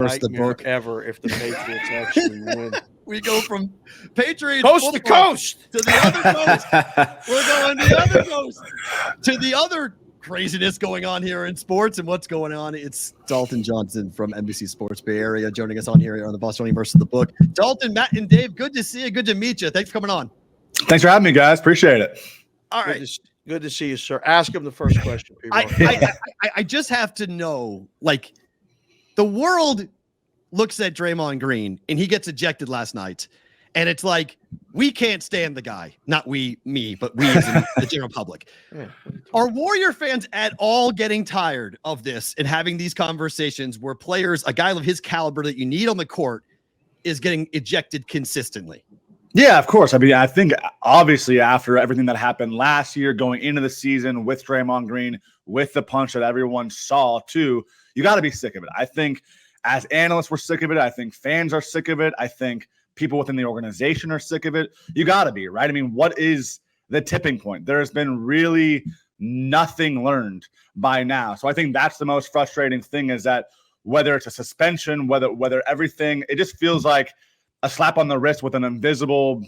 versus the nightmare book. ever if the Patriots actually win. We go from Patriots Coast to coast to the other coast. We're going the other coast to the other craziness going on here in sports. And what's going on? It's Dalton Johnson from NBC Sports Bay Area joining us on here on the Bostonian versus the book. Dalton, Matt, and Dave, good to see you. Good to meet you. Thanks for coming on. Thanks for having me, guys. Appreciate it. All right. Good to see you, sir. Ask him the first question. I just have to know, like, the world looks at Draymond Green and he gets ejected last night. And it's like, we can't stand the guy. Not me, but we as in the general public. Yeah, are Warrior fans at all getting tired of this and having these conversations where players, a guy of his caliber that you need on the court, is getting ejected consistently? Yeah, of course. I mean, I think obviously after everything that happened last year, going into the season with Draymond Green, with the punch that everyone saw too, you got to be sick of it. I think as analysts, we're sick of it. I think fans are sick of it. I think people within the organization are sick of it. You got to be, right? I mean, what is the tipping point? There has been really nothing learned by now. So I think that's the most frustrating thing, is that whether it's a suspension, whether everything, it just feels like a slap on the wrist with an invisible,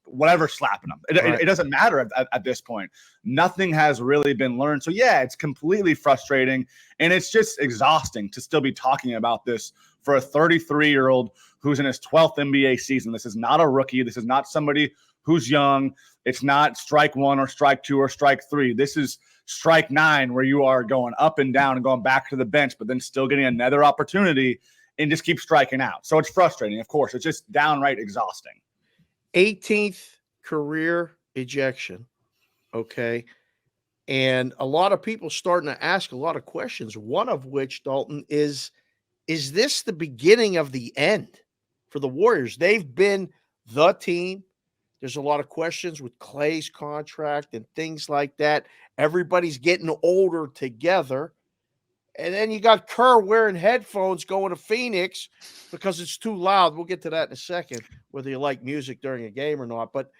whatever slapping them. It doesn't matter at this point. Nothing has really been learned. So yeah, it's completely frustrating. And it's just exhausting to still be talking about this for a 33-year-old who's in his 12th NBA season. This is not a rookie. This is not somebody who's young. It's not strike one or strike two or strike three. This is strike 9, where you are going up and down and going back to the bench, but then still getting another opportunity and just keep striking out. So it's frustrating. Of course, it's just downright exhausting. 18th career ejection. Okay. And a lot of people starting to ask a lot of questions. One of which, Dalton, is this the beginning of the end for the Warriors? They've been the team. There's a lot of questions with Klay's contract and things like that. Everybody's getting older together. And then you got Kerr wearing headphones going to Phoenix because it's too loud. We'll get to that in a second, whether you like music during a game or not. But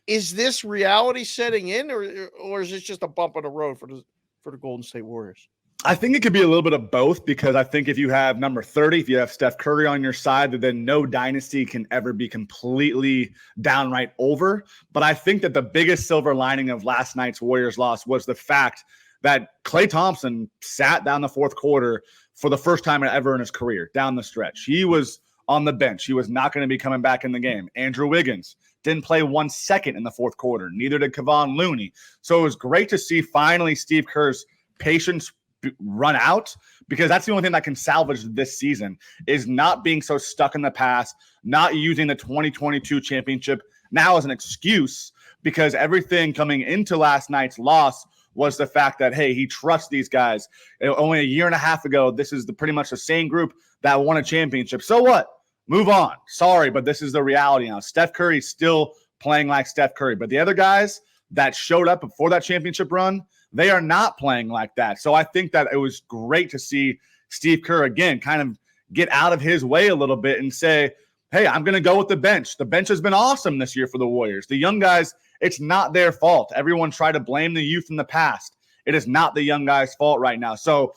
is this reality setting in, or is this just a bump in the road for the Golden State Warriors? I think it could be a little bit of both, because I think if you have number 30, if you have Steph Curry on your side, then no dynasty can ever be completely downright over. But I think that the biggest silver lining of last night's Warriors loss was the fact that Klay Thompson sat down the fourth quarter for the first time ever in his career down the stretch. He was on the bench. He was not going to be coming back in the game. Andrew Wiggins didn't play 1 second in the fourth quarter. Neither did Kevon Looney. So it was great to see finally Steve Kerr's patience run out, because that's the only thing that can salvage this season, is not being so stuck in the past, not using the 2022 championship now as an excuse, because everything coming into last night's loss was the fact that, hey, he trusts these guys. Only a year and a half ago, this is pretty much the same group that won a championship. So what? Move on. Sorry, but this is the reality now. Steph Curry's still playing like Steph Curry, but the other guys that showed up before that championship run, they are not playing like that. So I think that it was great to see Steve Kerr, again, kind of get out of his way a little bit and say, hey, I'm going to go with the bench. The bench has been awesome this year for the Warriors. The young guys, it's not their fault. Everyone tried to blame the youth in the past. It is not the young guys' fault right now. So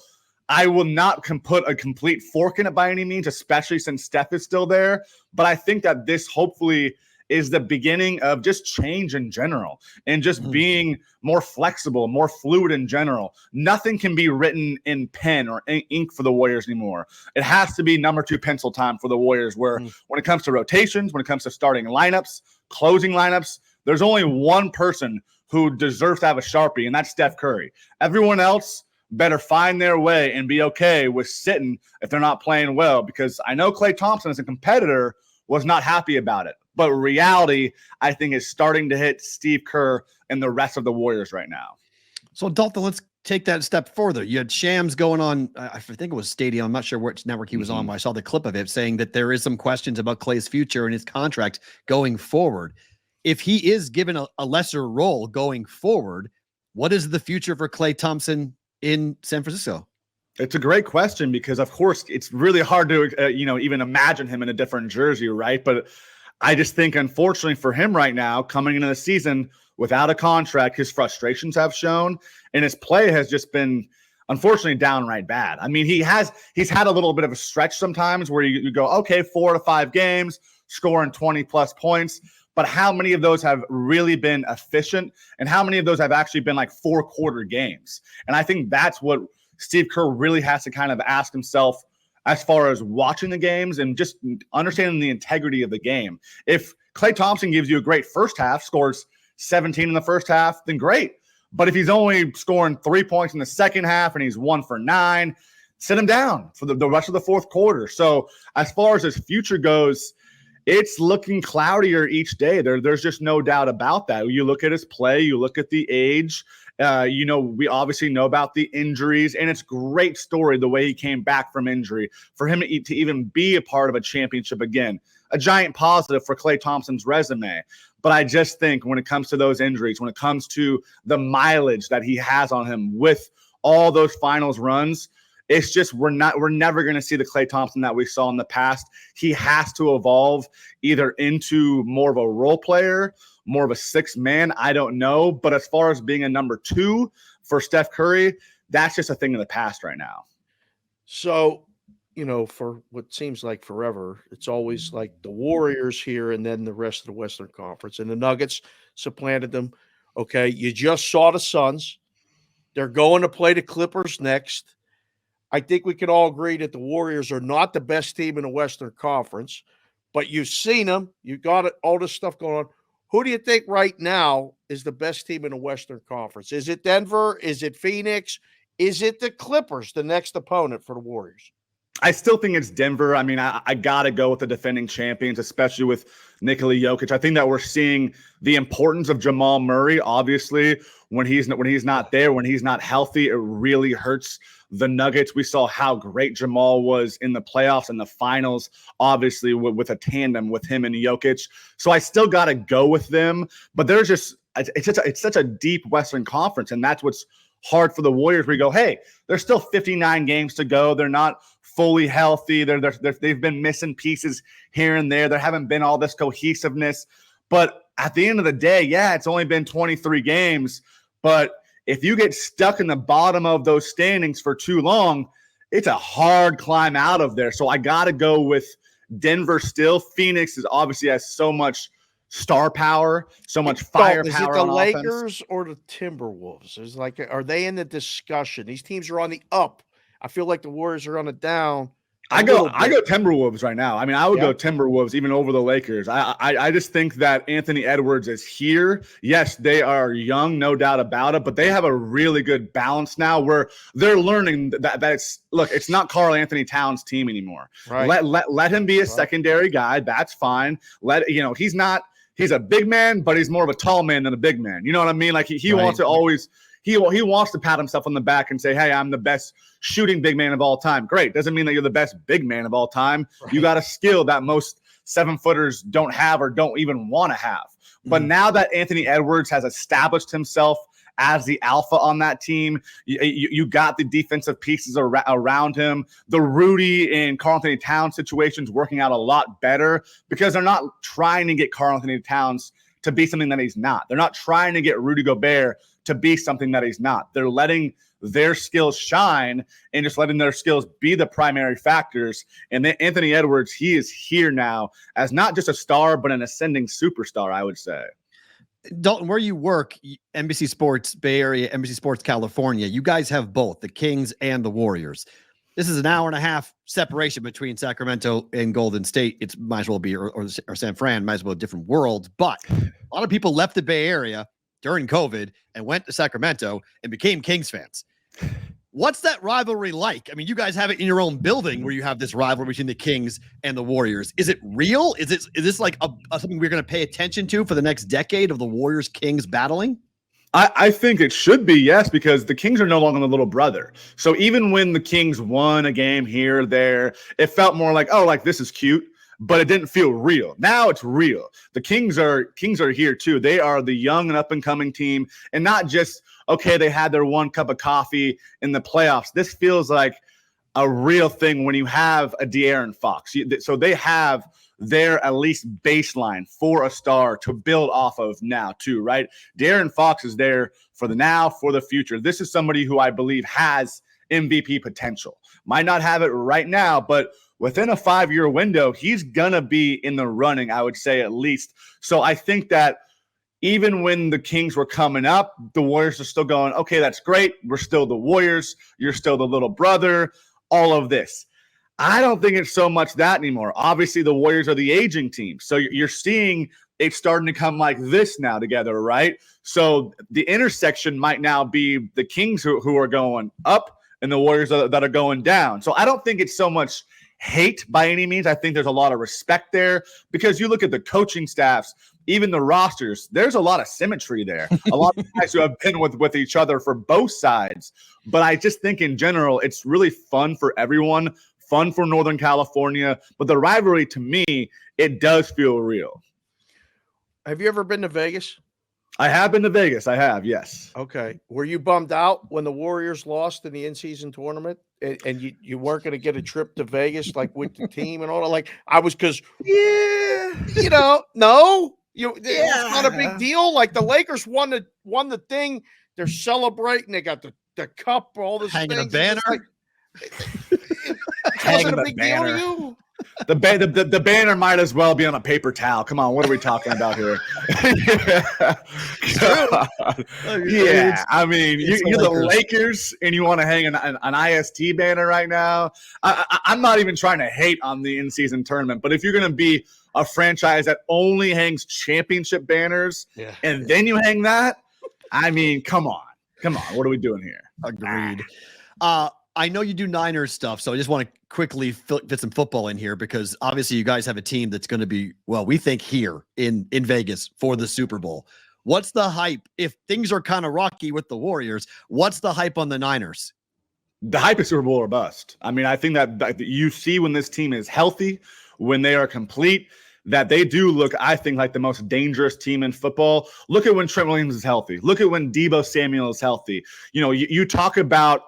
I will not put a complete fork in it by any means, especially since Steph is still there. But I think that this hopefully is the beginning of just change in general and just being more flexible, more fluid in general. Nothing can be written in pen or ink for the Warriors anymore. It has to be number 2 pencil time for the Warriors, where when it comes to rotations, when it comes to starting lineups, closing lineups, there's only one person who deserves to have a Sharpie, and that's Steph Curry. Everyone else better find their way and be okay with sitting if they're not playing well, because I know Klay Thompson as a competitor was not happy about it. But reality, I think, is starting to hit Steve Kerr and the rest of the Warriors right now. So, Dalton, let's take that a step further. You had Shams going on, I think it was Stadium. I'm not sure which network he was on, but I saw the clip of it saying that there is some questions about Klay's future and his contract going forward. If he is given a lesser role going forward, what is the future for Klay Thompson in San Francisco? It's a great question, because, of course, it's really hard to, even imagine him in a different jersey, right? But I just think, unfortunately for him right now, coming into the season without a contract, his frustrations have shown, and his play has just been unfortunately downright bad. I mean, he's had a little bit of a stretch sometimes where you go, okay, 4 to 5 games, scoring 20 plus points. But how many of those have really been efficient, and how many of those have actually been like 4-quarter games? And I think that's what Steve Kerr really has to kind of ask himself as far as watching the games and just understanding the integrity of the game. If Klay Thompson gives you a great first half, scores 17 in the first half, then great. But if he's only scoring 3 points in the second half and he's 1 for 9, sit him down for the rest of the fourth quarter. So as far as his future goes, it's looking cloudier each day. There's just no doubt about that. You look at his play, you look at the age, we obviously know about the injuries, and it's great story the way he came back from injury. For him to even be a part of a championship again, a giant positive for Klay Thompson's resume. But I just think when it comes to those injuries, when it comes to the mileage that he has on him with all those finals runs, it's just we're never going to see the Klay Thompson that we saw in the past. He has to evolve either into more of a role player, more of a sixth man. I don't know. But as far as being a number 2 for Steph Curry, that's just a thing of the past right now. So, for what seems like forever, it's always like the Warriors here and then the rest of the Western Conference. And the Nuggets supplanted them. Okay, you just saw the Suns. They're going to play the Clippers next. I think we can all agree that the Warriors are not the best team in the Western Conference, but you've seen them. You got all this stuff going on. Who do you think right now is the best team in the Western Conference? Is it Denver? Is it Phoenix? Is it the Clippers, the next opponent for the Warriors? I still think it's Denver. I mean, I got to go with the defending champions, especially with Nikola Jokic. I think that we're seeing the importance of Jamal Murray. Obviously, when he's not there, when he's not healthy, it really hurts the Nuggets. We saw how great Jamal was in the playoffs and the finals, obviously with a tandem with him and Jokic. So I still got to go with them. But it's such a deep Western Conference, and that's what's hard for the Warriors. We go, hey, there's still 59 games to go. They're not fully healthy. They've been missing pieces here and there. There haven't been all this cohesiveness. But at the end of the day, yeah, it's only been 23 games. But if you get stuck in the bottom of those standings for too long, it's a hard climb out of there. So I got to go with Denver still. Phoenix is obviously has so much star power, so much firepower. Is it the Lakers or the Timberwolves? Is are they in the discussion? These teams are on the up. I feel like the Warriors are on the down. I go Timberwolves right now. I mean, I would go Timberwolves even over the Lakers. I just think that Anthony Edwards is here. Yes, they are young, no doubt about it, but they have a really good balance now where they're learning that it's not Karl Anthony Towns' team anymore. Right. Let him be a secondary guy. That's fine. He's a big man, but he's more of a tall man than a big man. You know what I mean? Like he wants to always he wants to pat himself on the back and say, hey, I'm the best shooting big man of all time. Great. Doesn't mean that you're the best big man of all time. Right. You got a skill that most 7-footers don't have or don't even want to have. Mm-hmm. But now that Anthony Edwards has established himself as the alpha on that team, you got the defensive pieces around him. The Rudy and Karl Anthony Towns situations working out a lot better because they're not trying to get Karl Anthony Towns to be something that he's not. They're not trying to get Rudy Gobert to be something that he's not. They're letting their skills shine and just letting their skills be the primary factors. And then Anthony Edwards, he is here now as not just a star, but an ascending superstar, I would say. Dalton, where you work, NBC Sports Bay Area, NBC Sports California, you guys have both the Kings and the Warriors. This is an hour and a half separation between Sacramento and Golden State. It might as well be, or San Fran, might as well be a different world. But a lot of people left the Bay Area during COVID and went to Sacramento and became Kings fans. What's that rivalry like? I mean, you guys have it in your own building where you have this rivalry between the Kings and the Warriors. Is it real? Is this like something we're going to pay attention to for the next decade of the Warriors Kings battling? I think it should be, yes, because the Kings are no longer the little brother. So even when the Kings won a game here or there, it felt more like, oh, like this is cute, but it didn't feel real. Now it's real. The Kings are here too. They are the young and up and coming team, and not just, okay, they had their one cup of coffee in the playoffs. This feels like a real thing when you have a De'Aaron Fox. So they have their at least baseline for a star to build off of now too, right? De'Aaron Fox is there for the now, for the future. This is somebody who I believe has MVP potential. Might not have it right now, but within a 5-year window, he's going to be in the running, I would say, at least. So I think that even when the Kings were coming up, the Warriors are still going, okay, that's great. We're still the Warriors. You're still the little brother, all of this. I don't think it's so much that anymore. Obviously, the Warriors are the aging team. So you're seeing it starting to come like this now together, right? So the intersection might now be the Kings who are going up and the Warriors that are going down. So I don't think it's so much hate by any means. I think there's a lot of respect there because you look at the coaching staffs, even the rosters, there's a lot of symmetry there. A lot of guys who have been with each other for both sides. But I just think in general, it's really fun for everyone, fun for Northern California. But the rivalry, to me, it does feel real. Have you ever been to Vegas? I have been to Vegas. I have, yes. Okay. Were you bummed out when the Warriors lost in the in-season tournament and you weren't going to get a trip to Vegas like with the team and all that? Like I was because, no. It's not a big deal. Like the Lakers won the thing. They're celebrating. They got the cup, all this hanging things. a banner. It wasn't a big deal to you. The banner might as well be on a paper towel. Come on, what are we talking about here? Yeah, I mean, you're the Lakers and you want to hang an IST banner right now. I'm not even trying to hate on the in-season tournament, but if you're going to be a franchise that only hangs championship banners and then you hang that, I mean, come on. What are we doing here? Agreed. I know you do Niners stuff, so I just want to quickly fit some football in here because obviously you guys have a team that's going to be, well, we think here in Vegas for the Super Bowl. What's the hype? If things are kind of rocky with the Warriors, what's the hype on the Niners? The hype is Super Bowl or bust. I mean, I think that you see when this team is healthy, when they are complete, that they do look, I think, like the most dangerous team in football. Look at when Trent Williams is healthy. Look at when Deebo Samuel is healthy. You talk about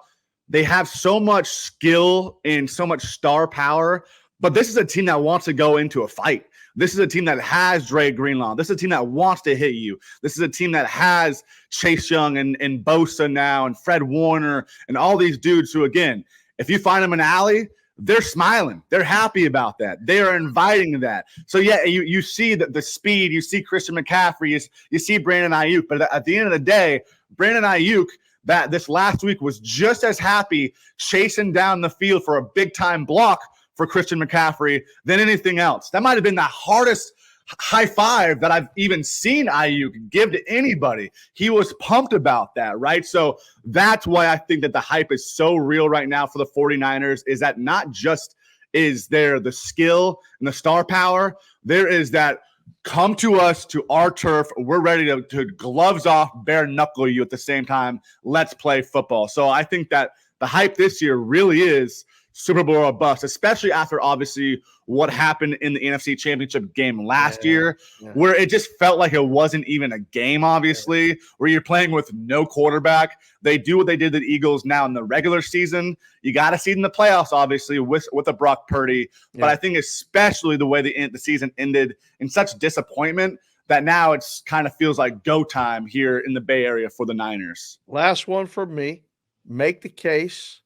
they have so much skill and so much star power, but this is a team that wants to go into a fight. This is a team that has Dre Greenlaw. This is a team that wants to hit you. This is a team that has Chase Young and Bosa now and Fred Warner and all these dudes who, again, if you find them in an alley, they're smiling. They're happy about that. They are inviting that. So, yeah, you see the speed. You see Christian McCaffrey. You see Brandon Ayuk. But at the end of the day, Brandon Ayuk, that this last week was just as happy chasing down the field for a big-time block for Christian McCaffrey than anything else. That might have been the hardest high five that I've even seen Ayuk give to anybody. He was pumped about that, right? So that's why I think that the hype is so real right now for the 49ers, is that not just is there the skill and the star power, there is that come to us, to our turf. We're ready to gloves off, bare knuckle you at the same time. Let's play football. So I think that the hype this year really is Super Bowl or bust, especially after obviously what happened in the NFC Championship game last year, where it just felt like it wasn't even a game, obviously, where you're playing with no quarterback. They do what they did to the Eagles now in the regular season. You got to see it in the playoffs, obviously, with a Brock Purdy. But I think especially the way the season ended in such disappointment that now it's kind of feels like go time here in the Bay Area for the Niners. Last one for me. Make the case,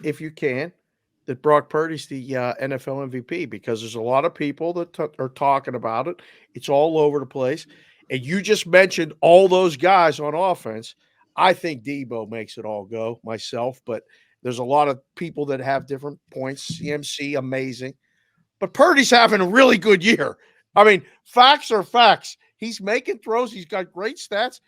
if you can, that Brock Purdy's the NFL MVP, because there's a lot of people that are talking about it. It's all over the place. And you just mentioned all those guys on offense. I think Deebo makes it all go myself, but there's a lot of people that have different points. CMC, amazing. But Purdy's having a really good year. I mean, facts are facts. He's making throws. He's got great stats.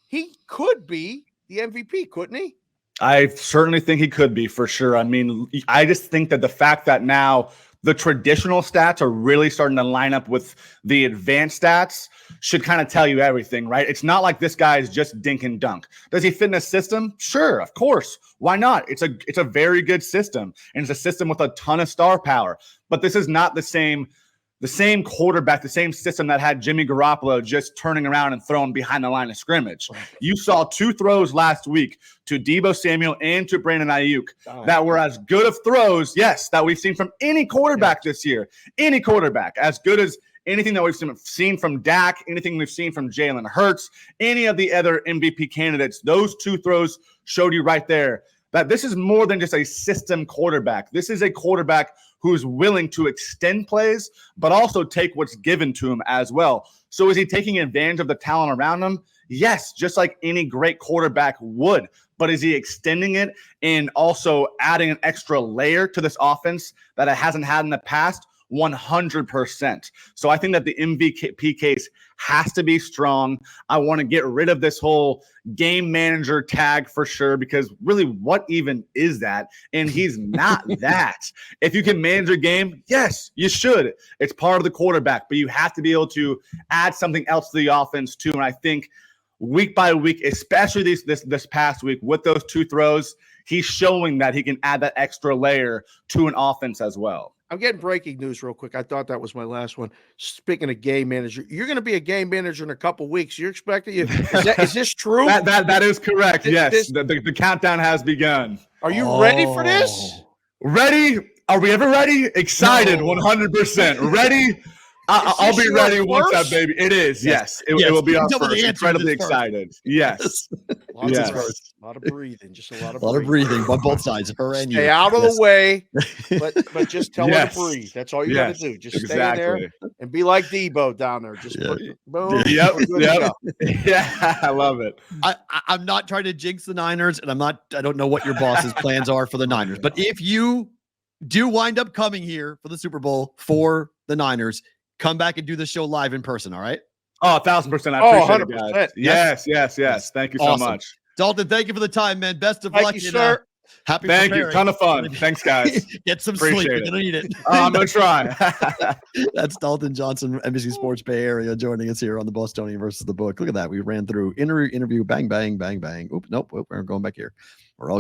He could be the MVP, couldn't he? I certainly think he could be, for sure. I mean, I just think that the fact that now the traditional stats are really starting to line up with the advanced stats should kind of tell you everything, right? It's not like this guy is just dink and dunk. Does he fit in a system? Sure, of course. Why not? It's a very good system, and it's a system with a ton of star power. But this is not the same quarterback, the same system that had Jimmy Garoppolo just turning around and throwing behind the line of scrimmage. You saw two throws last week to Deebo Samuel and to Brandon Ayuk that were as good of throws, yes, that we've seen from any quarterback this year. Any quarterback, as good as anything that we've seen from Dak, anything we've seen from Jalen Hurts, any of the other MVP candidates. Those two throws showed you right there that this is more than just a system quarterback. This is a quarterback who's willing to extend plays, but also take what's given to him as well. So is he taking advantage of the talent around him? Yes, just like any great quarterback would. But is he extending it and also adding an extra layer to this offense that it hasn't had in the past? 100%. So I think that the MVP case has to be strong. I want to get rid of this whole game manager tag for sure, because really, what even is that? And he's not that. If you can manage a game, yes, you should. It's part of the quarterback, but you have to be able to add something else to the offense too. And I think week by week, especially this past week with those 2 throws, he's showing that he can add that extra layer to an offense as well. I'm getting breaking news real quick. I thought that was my last one. Speaking of game manager, you're going to be a game manager in a couple weeks. You're expecting you. Is this true? that is correct. Yes, the countdown has begun. Are you ready for this? Ready? Are we ever ready? Excited, 100%. Ready? I'll be ready once that baby. It is. Yes. It will be our first. Incredibly excited. Yes. A lot of breathing. Just a lot of breathing on both sides. Her and you. Stay out of the way, but just tell her to breathe. That's all you got to do. Just stay there and be like Debo down there. Just boom. Yep. Yeah, I love it. I'm not trying to jinx the Niners, and I don't know what your boss's plans are for the Niners. But if you do wind up coming here for the Super Bowl for the Niners, come back and do the show live in person. All right. Oh, 1,000%. I appreciate it, guys. Yes. Thank you so much. Dalton, thank you for the time, man. Best of luck. Thank you, sir. Happy Thank you. Ton of fun. Thanks, guys. Get some Appreciate sleep. it. You're going to need it. I'm going to try. That's Dalton Johnson, NBC Sports Bay Area, joining us here on the Bostonian versus the Book. Look at that. We ran through interview, bang, bang, bang, bang. Nope. We're going back here. We're all good.